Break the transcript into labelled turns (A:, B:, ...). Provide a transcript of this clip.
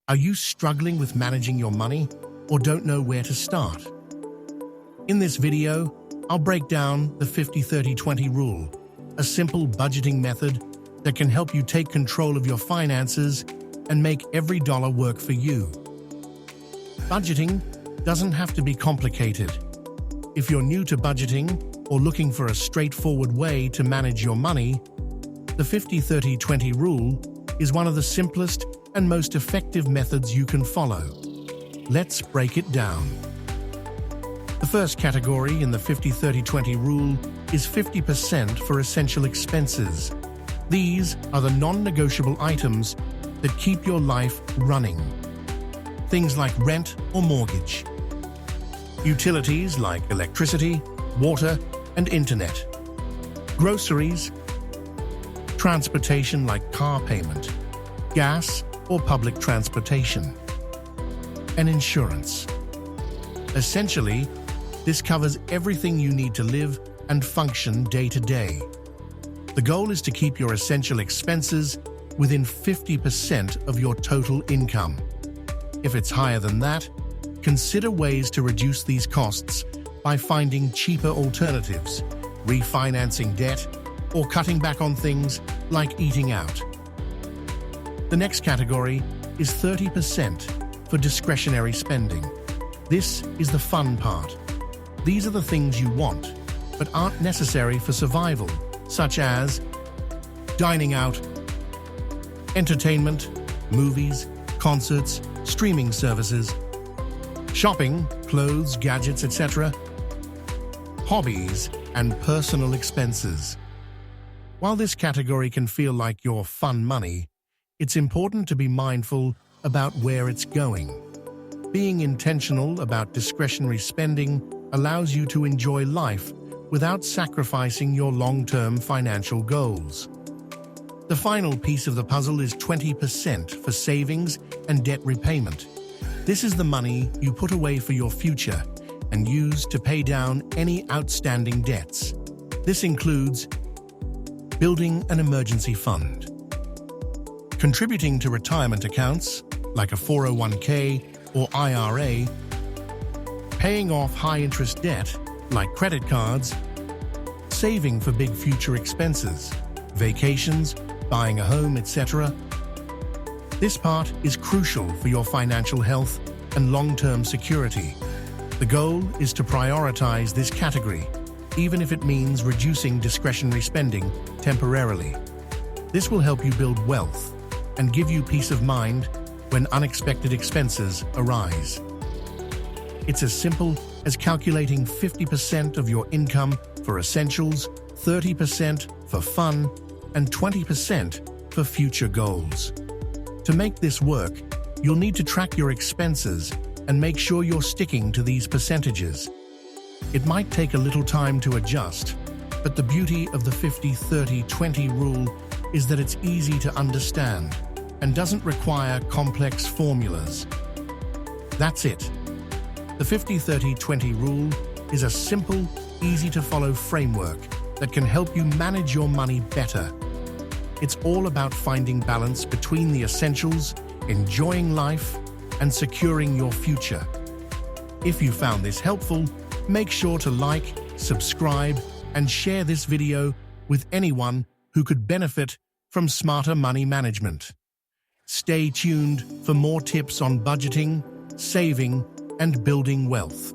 A: Are you struggling with managing your money or don't know where to start? In this video, I'll break down the 50-30-20 rule, a simple budgeting method that can help you take control of your finances and make every dollar work for you. Budgeting doesn't have to be complicated. If you're new to budgeting or looking for a straightforward way to manage your money, the 50-30-20 rule is one of the simplest and most effective methods you can follow. Let's break it down. The first category in the 50-30-20 rule is 50% for essential expenses. These are the non-negotiable items that keep your life running. Things like rent or mortgage. Utilities like electricity, water, and internet. Groceries. Transportation like car payment, gas, or public transportation. And insurance. Essentially, this covers everything you need to live and function day to day. The goal is to keep your essential expenses within 50% of your total income. If it's higher than that, consider ways to reduce these costs by finding cheaper alternatives, refinancing debt, or cutting back on things like eating out. The next category is 30% for discretionary spending. This is the fun part. These are the things you want, but aren't necessary for survival, such as dining out, entertainment, movies, concerts, streaming services, shopping, clothes, gadgets, etc., hobbies, and personal expenses. While this category can feel like your fun money, it's important to be mindful about where it's going. Being intentional about discretionary spending allows you to enjoy life without sacrificing your long-term financial goals. The final piece of the puzzle is 20% for savings and debt repayment. This is the money you put away for your future and use to pay down any outstanding debts. This includes building an emergency fund, contributing to retirement accounts like a 401k or IRA, paying off high-interest debt like credit cards, saving for big future expenses, vacations, buying a home, etc. This part is crucial for your financial health and long-term security. The goal is to prioritize this category, even if it means reducing discretionary spending temporarily. This will help you build wealth and give you peace of mind when unexpected expenses arise. It's as simple as calculating 50% of your income for essentials, 30% for fun, and 20% for future goals. To make this work, you'll need to track your expenses and make sure you're sticking to these percentages. It might take a little time to adjust, but the beauty of the 50-30-20 rule is that it's easy to understand and doesn't require complex formulas. That's it. The 50-30-20 rule is a simple, easy-to-follow framework that can help you manage your money better. It's all about finding balance between the essentials, enjoying life, and securing your future. If you found this helpful, make sure to like, subscribe, and share this video with anyone who could benefit from smarter money management. Stay tuned for more tips on budgeting, saving, and building wealth.